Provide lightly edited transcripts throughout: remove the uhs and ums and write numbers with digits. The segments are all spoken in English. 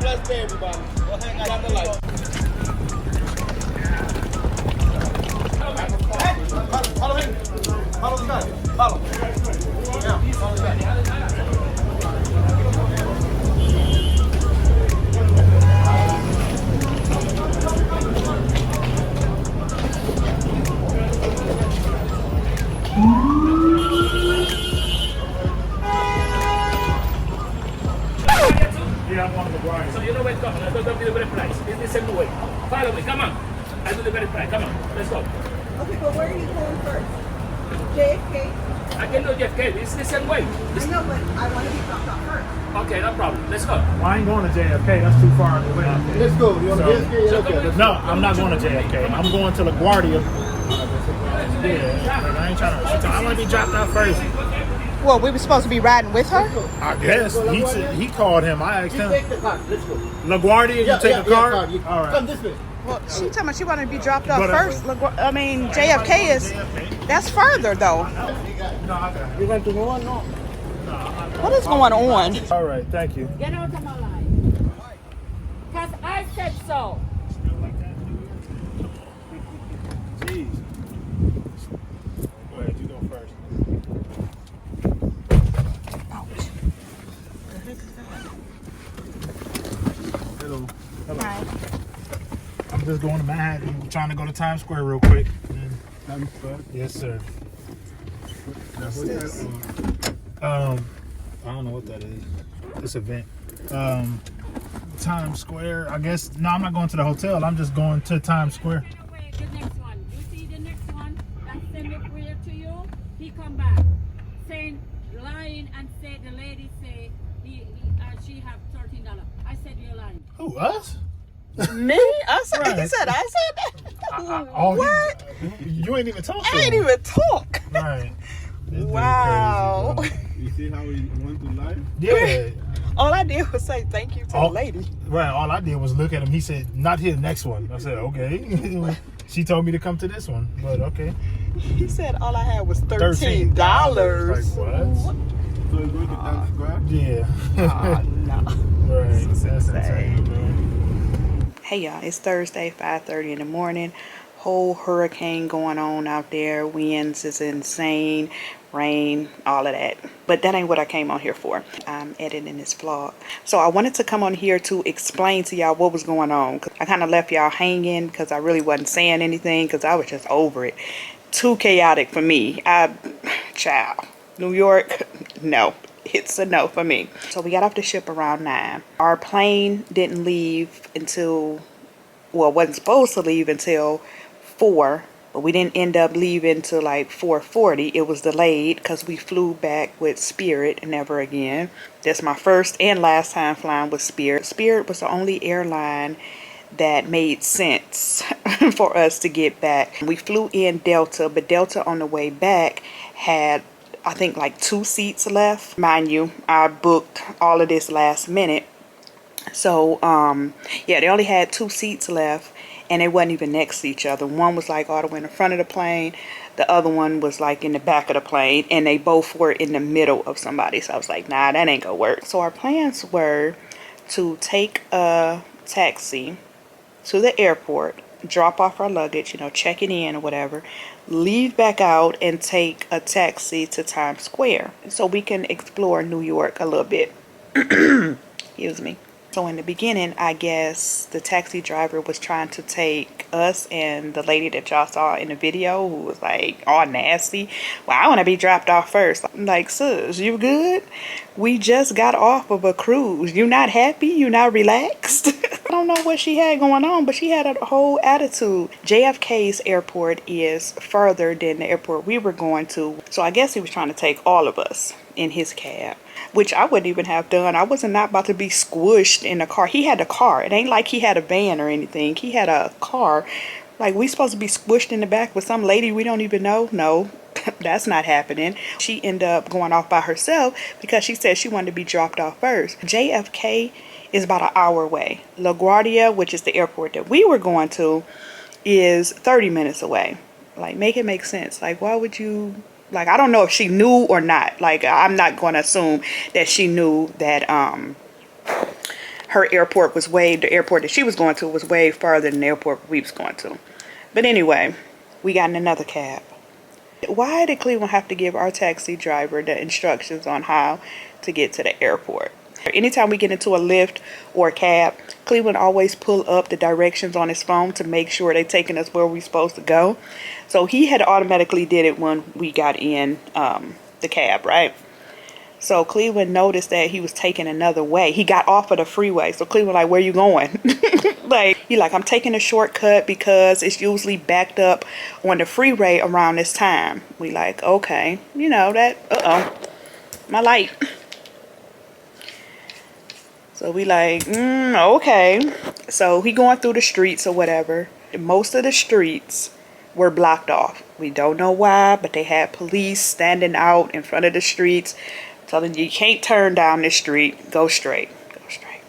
last day, everybody. Go ahead, guys. Got the light. Follow him. Follow the guy. Follow. Yeah, follow the guy. Yeah, I'm on the grind. So you know where it's going. Let's go to the very price. It's the same way. Follow me. Come on. I do the very price. Come on. Let's go. Okay, but where are you going first? JFK? I can do JFK. It's the same way. I know, but I want to be dropped off first. Okay, no problem. Let's go. Well, I ain't going to JFK. That's too far away. Let's go. You want to So- get okay. No, I'm not going to JFK. I'm going to LaGuardia. Yeah, but I ain't trying to. I want to be dropped out first. Well, we were supposed to be riding with her? I guess he called him. I asked You him. take the car. Let's go. LaGuardia, you take a car. All right. Come this way. Well, she told me she wanted to be dropped off But, first. I mean, JFK is, that's further though. No, I got it. You want to go on? No. What is going on? All right, thank you. Get out of my line. Because I said so. Jeez. Go ahead, you go first. Hello. Hi. I'm just going to Manhattan. I'm trying to go to Times Square real quick. Times Square. Yes, sir. I don't know what that is. This event. Times Square. I guess. No, I'm not going to the hotel. I'm just going to Times Square. Wait, the next one. You see the next one that send a prayer to you? He come back saying, lying and say the lady say she have $13. I said you're lying. Who, us? Me? Us? Right. He said I said that? Oh, What? You ain't even talk to I ain't him. even talk. Right. This dude Wow. crazy, bro. You see how we went to live? Yeah. All I did was say thank you to the lady. Right. All I did was look at him. He said, not here, next one. I said, okay. She told me to come to this one, but okay. He said all I had was Like, $13. what? So we go to Times Square? Yeah. Oh, no. Right. This is That's insane. insane, bro. Hey y'all, it's Thursday, 5:30 in the morning. Whole hurricane going on out there. Winds is insane. Rain, all of that. But that ain't what I came on here for. I'm editing this vlog. So I wanted to come on here to explain to y'all what was going on. I kind of left y'all hanging because I really wasn't saying anything because I was just over it. Too chaotic for me. Child. New York, no. It's a no for me. So we got off the ship around 9. Our plane didn't leave until, well, wasn't supposed to leave until 4, but we didn't end up leaving till like 4:40. It was delayed because we flew back with Spirit and never again. That's my first and last time flying with Spirit. Spirit was the only airline that made sense for us to get back. We flew in Delta, but Delta on the way back had, I think, like 2 seats left. Mind you, I booked all of this last minute. So, yeah, they only had 2 seats left and they wasn't even next to each other. One was like all the way in the front of the plane. The other one was like in the back of the plane and they both were in the middle of somebody. So I was like, nah, that ain't gonna work. So our plans were to take a taxi to the airport, drop off our luggage, you know, check it in or whatever, leave back out and take a taxi to Times Square so we can explore New York a little bit. Excuse me. So in the beginning, I guess the taxi driver was trying to take us and the lady that y'all saw in the video who was like all nasty. Well, I want to be dropped off first. I'm like, sis, you good? We just got off of a cruise. You not happy? You not relaxed? I don't know what she had going on, but she had a whole attitude. JFK's airport is further than the airport we were going to. So I guess he was trying to take all of us in his cab, which I wouldn't even have done. I wasn't not about to be squished in a car. He had a car. It ain't like he had a van or anything. He had a car. Like, we supposed to be squished in the back with some lady we don't even know? No, that's not happening. She ended up going off by herself because she said she wanted to be dropped off first. JFK is about an hour away. LaGuardia, which is the airport that we were going to, is 30 minutes away. Like, make it make sense. Like, why would you... Like, I don't know if she knew or not. Like, I'm not going to assume that she knew that the airport that she was going to was way farther than the airport we was going to. But anyway, we got in another cab. Why did Cleveland have to give our taxi driver the instructions on how to get to the airport? Anytime we get into a Lyft or a cab, Cleveland always pull up the directions on his phone to make sure they're taking us where we're supposed to go. So he had automatically did it when we got in the cab, right? So Cleveland noticed that he was taking another way. He got off of the freeway. So Cleveland like, where you going? I'm taking a shortcut because it's usually backed up on the freeway around this time. We like, okay, you know that, my light. So we like, okay. So he going through the streets or whatever. Most of the streets were blocked off. We don't know why, but they had police standing out in front of the streets telling you can't turn down this street. Go straight. Go straight.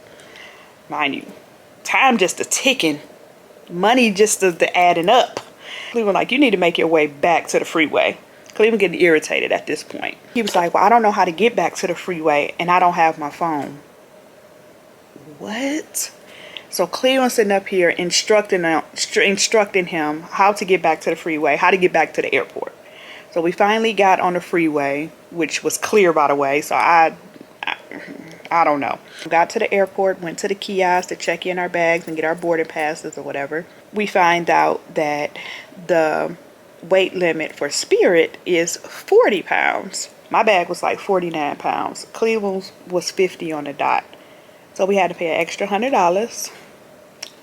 Mind you, time just a ticking. Money just the adding up. Cleveland like, you need to make your way back to the freeway. Cleveland getting irritated at this point. He was like, well, I don't know how to get back to the freeway and I don't have my phone. What? So Cleveland sitting up here instructing him how to get back to the freeway, how to get back to the airport. So we finally got on the freeway, which was clear, by the way. So I don't know. Got to the airport, went to the kiosk to check in our bags and get our boarding passes or whatever. We find out that the weight limit for Spirit is 40 pounds. My bag was like 49 pounds. Cleveland's was 50 on the dot. So we had to pay an extra $100.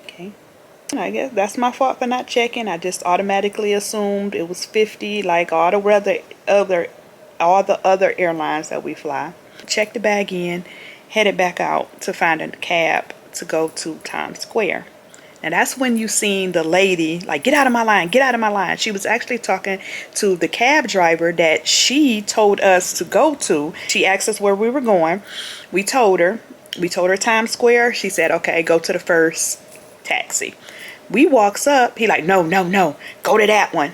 Okay. I guess that's my fault for not checking. I just automatically assumed it was 50 like all the other airlines that we fly. Checked the bag in, headed back out to find a cab to go to Times Square. And that's when you seen the lady like, get out of my line, get out of my line. She was actually talking to the cab driver that she told us to go to. She asked us where we were going. We told her Times Square. She said, okay, go to the first taxi. We walks up. He like, no, go to that one.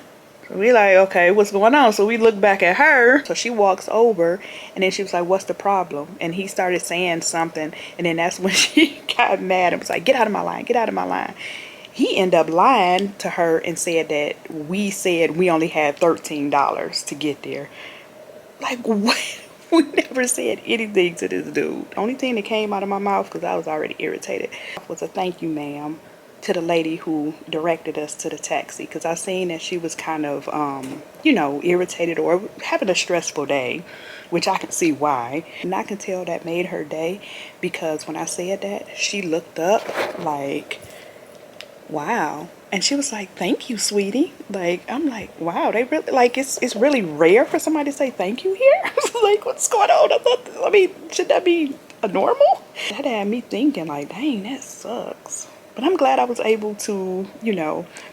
So we like, okay, what's going on? So we look back at her. So she walks over and then she was like, what's the problem? And he started saying something. And then that's when she got mad and was like, get out of my line, get out of my line. He ended up lying to her and said that we said we only had $13 to get there. Like, what? We never said anything to this dude. The only thing that came out of my mouth, because I was already irritated, was a thank you, ma'am, to the lady who directed us to the taxi. Because I seen that she was kind of, irritated or having a stressful day, which I can see why. And I can tell that made her day, because when I said that, she looked up like, wow. And she was like, thank you, sweetie. Like, I'm like, wow, they really, like, it's really rare for somebody to say thank you here. Like, what's going on? I mean, should that be a normal? That had me thinking, like, dang, that sucks. But I'm glad I was able to,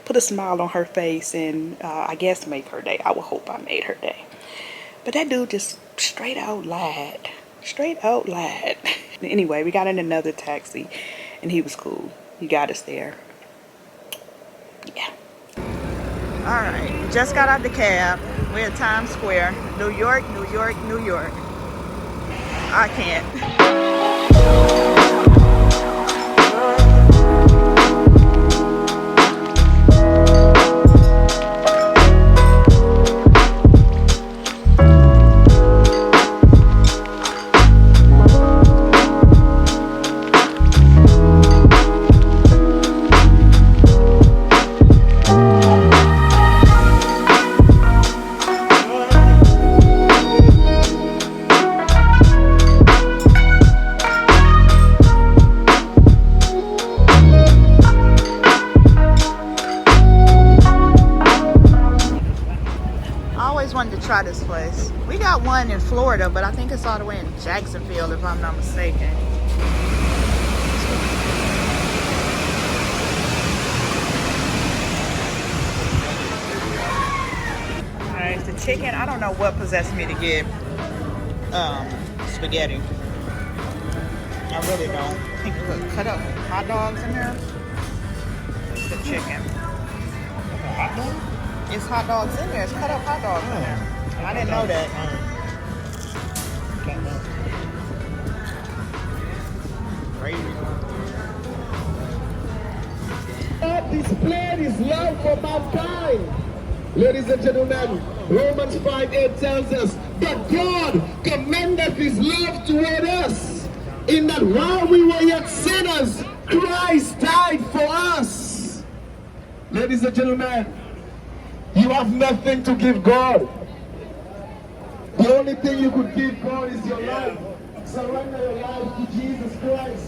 put a smile on her face and I guess make her day. I would hope I made her day. But that dude just straight out lied. Straight out lied. Anyway, we got in another taxi and he was cool. He got us there. Yeah. All right, just got out the cab. We're at Times Square, New York, New York, New York. I can't. Try this place. We got one in Florida, but I think it's all the way in Jacksonville, if I'm not mistaken. Alright, the chicken. I don't know what possessed me to get spaghetti. I really don't. I think we could cut up hot dogs in there. The chicken. Hot dog? It's hot dogs in there. It's cut up hot dogs in there. I didn't know that. Crazy. displayed his love for mankind. Ladies and gentlemen, Romans 5:8 tells us that God commended his love toward us, in that while we were yet sinners, Christ died for us. Ladies and gentlemen, you have nothing to give God. The only thing you could give God is your life. Surrender your life to Jesus Christ.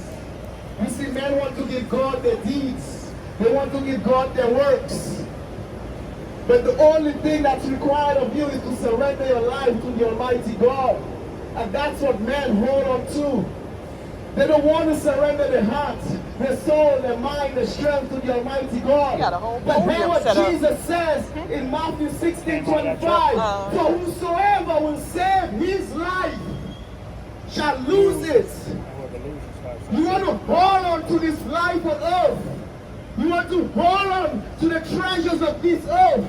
You see, men want to give God their deeds. They want to give God their works. But the only thing that's required of you is to surrender your life to the Almighty God. And that's what men hold on to. They don't want to surrender their heart, their soul, their mind, their strength to the Almighty God. But hear what Jesus says in Matthew 16:25. For whosoever will save his life shall lose it. You want to hold on to this life on earth. You want to hold on to the treasures of this earth.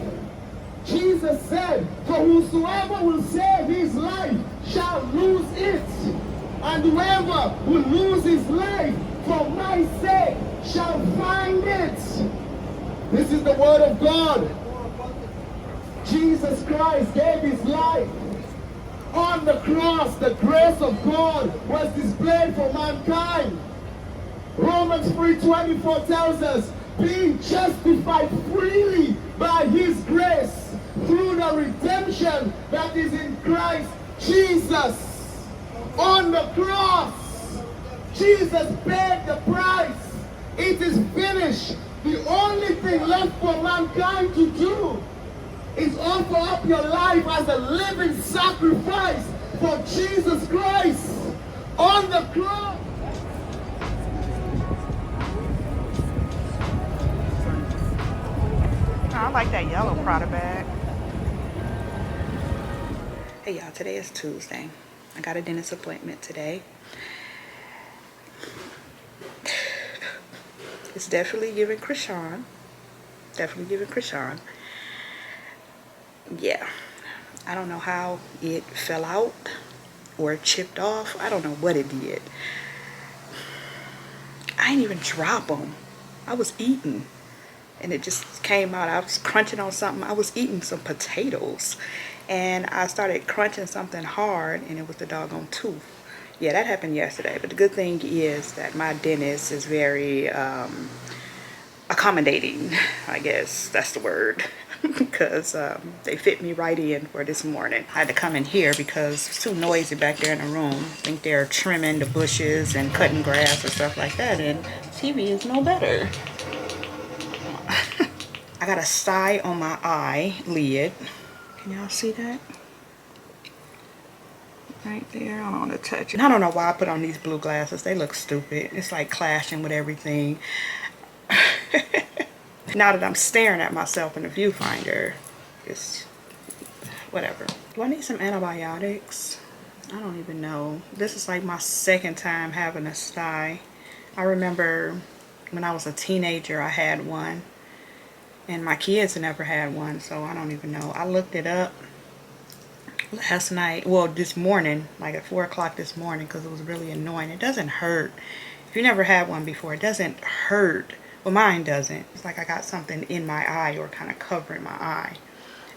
Jesus said, for whosoever will save his life shall lose it. And whoever will lose his life for my sake shall find it. This is the word of God. Jesus Christ gave his life. On the cross, the grace of God was displayed for mankind. Romans 3:24 tells us, being justified freely by his grace through the redemption that is in Christ Jesus. On the cross, Jesus paid the price. It is finished. The only thing left for mankind to do is offer up your life as a living sacrifice for Jesus Christ on the cross. I like that yellow Prada bag. Hey y'all, today is Tuesday. I got a dentist appointment today. It's definitely giving Krishan. Yeah, I don't know how it fell out or chipped off. I don't know what it did. I didn't even drop them. I was eating and it just came out. I was crunching on something. I was eating some potatoes and I started crunching something hard and it was the doggone tooth. Yeah, that happened yesterday. But the good thing is that my dentist is very accommodating, I guess that's the word. Because they fit me right in for this morning. I had to come in here because it's too noisy back there in the room. I think they're trimming the bushes and cutting grass and stuff like that, and TV is no better. I got a stye on my eye lid. Can y'all see that? Right there, I don't want to touch it. I don't know why I put on these blue glasses. They look stupid. It's like clashing with everything. Now that I'm staring at myself in the viewfinder, it's whatever. Do I need some antibiotics? I don't even know. This is like my second time having a stye. I remember when I was a teenager, I had one. And my kids never had one, so I don't even know. I looked it up last night. Well, this morning, like at 4 o'clock this morning, because it was really annoying. It doesn't hurt. If you never had one before, it doesn't hurt. Well, mine doesn't. It's like I got something in my eye or kind of covering my eye.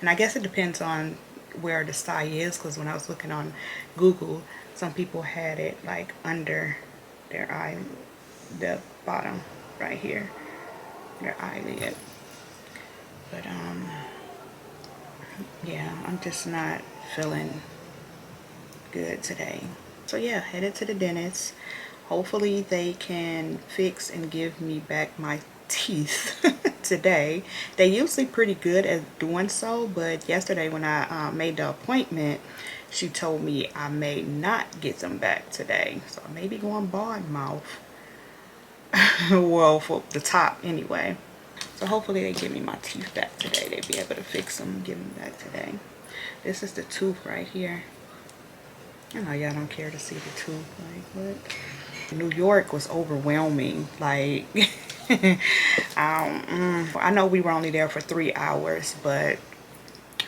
And I guess it depends on where the stye is, because when I was looking on Google, some people had it like under their eye, the bottom right here, their eyelid. But yeah, I'm just not feeling good today. So yeah, headed to the dentist. Hopefully they can fix and give me back my teeth today. They're usually pretty good at doing so, but yesterday when I made the appointment, she told me I may not get them back today. So I may be going bald mouth. Well, for the top anyway. So hopefully they give me my teeth back today. They'll be able to fix them and give them back today. This is the tooth right here. I know y'all don't care to see the tooth. Like, what? New York was overwhelming. Like, I know we were only there for 3 hours, but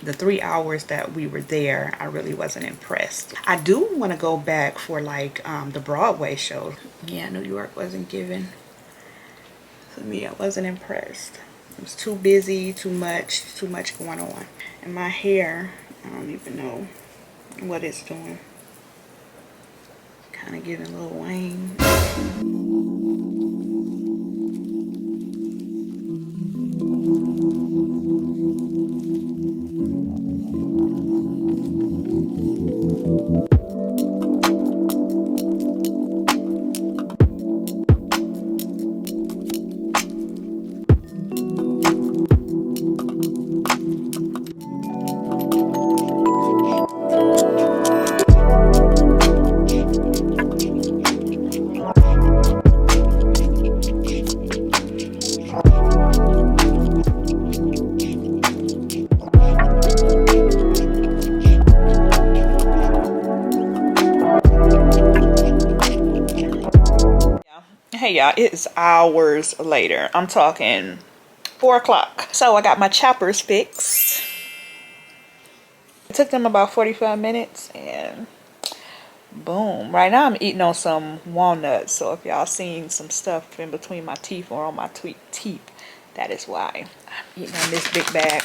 the 3 hours that we were there, I really wasn't impressed. I do want to go back for like the Broadway show. Yeah, New York wasn't given to me. I wasn't impressed. It's too busy, too much going on. And my hair, I don't even know what it's doing. Kind of giving Lil Wayne. Hey y'all, it is hours later. I'm talking 4 o'clock. So I got my choppers fixed. It took them about 45 minutes and boom. Right now I'm eating on some walnuts. So if y'all seen some stuff in between my teeth or on my teeth, that is why I'm eating on this big bag.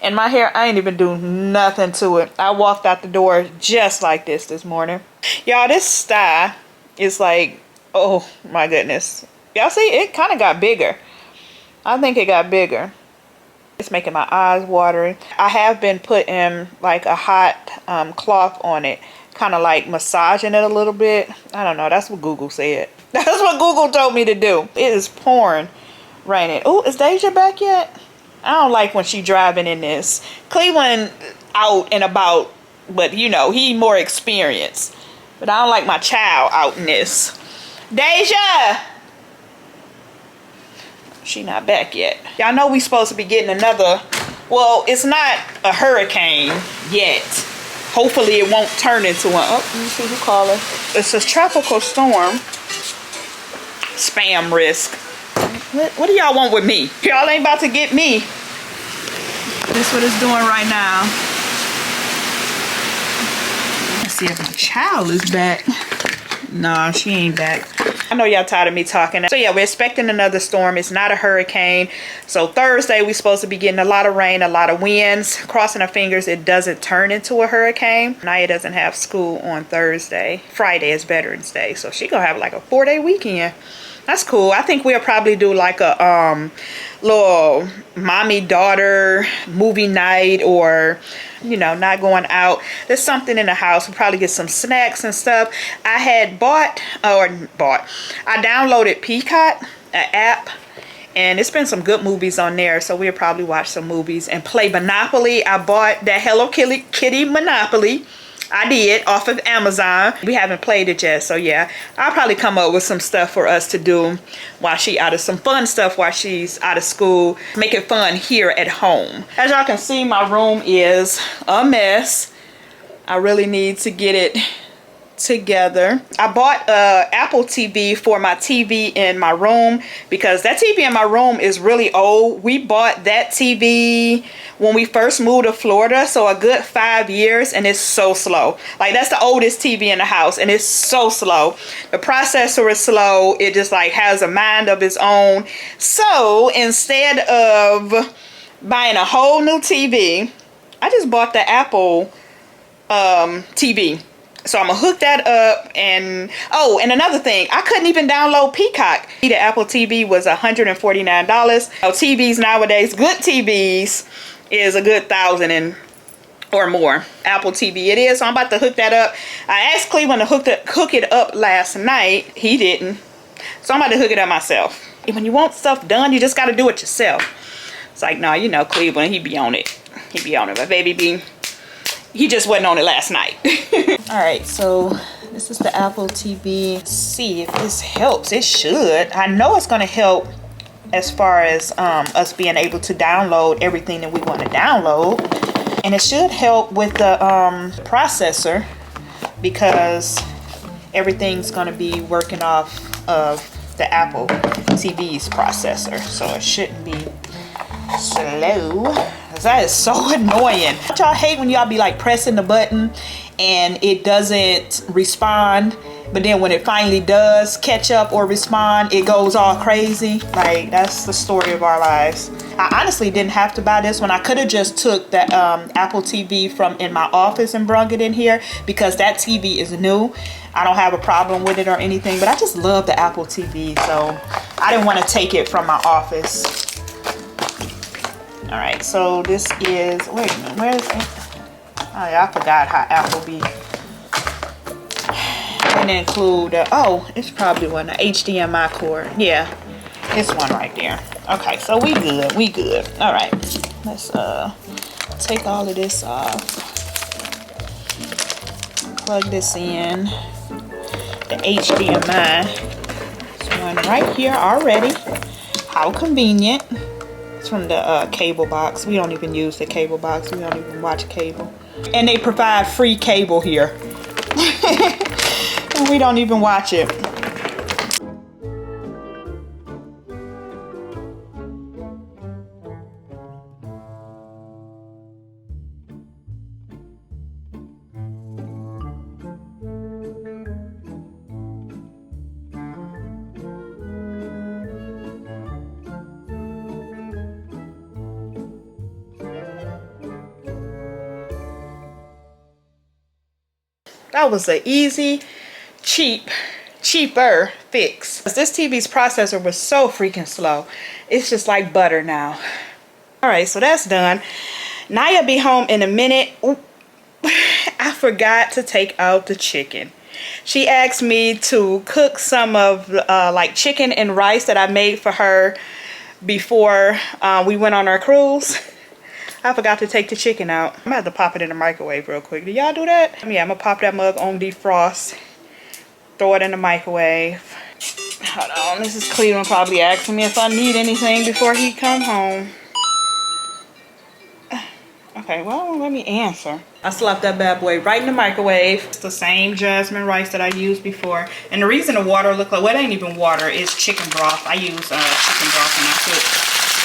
And my hair, I ain't even do nothing to it. I walked out the door just like this morning. Y'all, this stye is like, oh my goodness. Y'all see, it kind of got bigger. I think it got bigger. It's making my eyes watering. I have been putting like a hot cloth on it, kind of like massaging it a little bit. I don't know, that's what Google said. That's what Google told me to do. It is pouring raining. Oh, is Deja back yet? I don't like when she driving in this. Cleveland out and about, but you know, he more experienced. But I don't like my child out in this. Deja! She not back yet. Y'all know we supposed to be getting another, well, it's not a hurricane yet. Hopefully it won't turn into one. Oh, let me see who calling. It's a tropical storm. Spam risk. What do y'all want with me? Y'all ain't about to get me. That's what it's doing right now. Let's see if my child is back. Nah, she ain't back. I know y'all tired of me talking. So yeah, we're expecting another storm. It's not a hurricane. So Thursday, we're supposed to be getting a lot of rain, a lot of winds. Crossing our fingers, it doesn't turn into a hurricane. Niyah doesn't have school on Thursday. Friday is Veterans Day. So she gonna have like a 4-day weekend. That's cool. I think we'll probably do like a little mommy-daughter movie night, or, you know, not going out. There's something in the house. We'll probably get some snacks and stuff. I had I downloaded Peacock, an app, and it's been some good movies on there. So we'll probably watch some movies and play Monopoly. I bought that Hello Kitty Monopoly. I did, off of Amazon. We haven't played it yet, so yeah, I'll probably come up with some stuff for us to do while some fun stuff while she's out of school. Make it fun here at home. As y'all can see, my room is a mess. I really need to get it together. I bought a Apple TV for my TV in my room because that TV in my room is really old. We bought that TV when we first moved to Florida, so a good 5 years, and it's so slow. Like, that's the oldest TV in the house, and it's so slow. The processor is slow. It just like has a mind of its own. So instead of buying a whole new TV, I just bought the Apple TV. So I'm gonna hook that up. And oh, and another thing, I couldn't even download Peacock. The Apple TV was $149. TVs nowadays, good TVs, is a good $1,000 or more. Apple TV it is. So I'm about to hook that up. I asked Cleveland to hook it up last night. He didn't. So I'm about to hook it up myself. And when you want stuff done, you just got to do it yourself. It's like, nah, you know, Cleveland, he be on it. He be on it. But baby he just wasn't on it last night. All right, so this is the Apple TV. Let's see if this helps. It should. I know it's going to help as far as us being able to download everything that we want to download. And it should help with the processor, because everything's going to be working off of the Apple TV's processor. So it shouldn't be slow. That is so annoying. Y'all hate when y'all be like pressing the button and it doesn't respond, but then when it finally does catch up or respond, it goes all crazy. Like, that's the story of our lives. I honestly didn't have to buy this one. I could have just took the Apple TV from in my office and brung it in here, because that TV is new. I don't have a problem with it or anything, but I just love the Apple TV, so I didn't want to take it from my office. All right, so this is, wait a minute, where is it? Oh yeah, I forgot how Apple be. And include, oh, it's probably one, an HDMI cord. Yeah, this one right there. Okay, so we good, we good. All right, let's take all of this off. Plug this in. The HDMI. This one right here already. How convenient. It's from the cable box. We don't even use the cable box. We don't even watch cable. And they provide free cable here. And we don't even watch it. That was an easy, cheaper fix. This TV's processor was so freaking slow. It's just like butter now. All right, so that's done. Niyah be home in a minute. Oop. I forgot to take out the chicken. She asked me to cook some of like chicken and rice that I made for her before we went on our cruise. I forgot to take the chicken out. I'm gonna have to pop it in the microwave real quick. Do y'all do that? Yeah, I'm gonna pop that mug on defrost. Throw it in the microwave. Hold on, this is Cleveland probably asking me if I need anything before he come home. Okay, well, let me answer. I slapped that bad boy right in the microwave. It's the same jasmine rice that I used before. And the reason the water look like, well, it ain't even water, it's chicken broth. I use chicken broth when I cook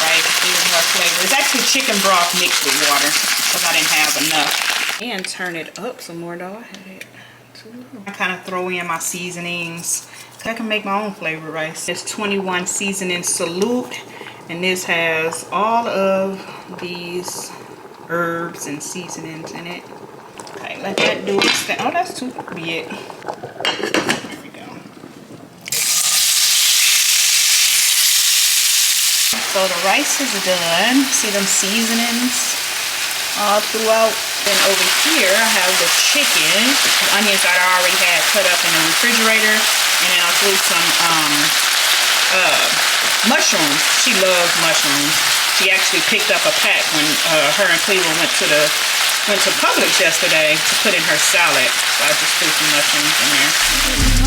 rice, give more flavor. It's actually chicken broth mixed with water because I didn't have enough. And turn it up some more though. I had it too low. I kind of throw in my seasonings. I can make my own flavor rice. It's 21 seasoning salute, and this has all of these herbs and seasonings in it. Okay, let that do its thing. Oh, that's too big. There we go. So the rice is done. See them seasonings all throughout. Then over here I have the chicken, the onions that I already had cut up in the refrigerator, and then I threw some mushrooms. She loves mushrooms. She actually picked up a pack when her and Cleveland went to Publix yesterday to put in her salad. So I just threw some mushrooms in there.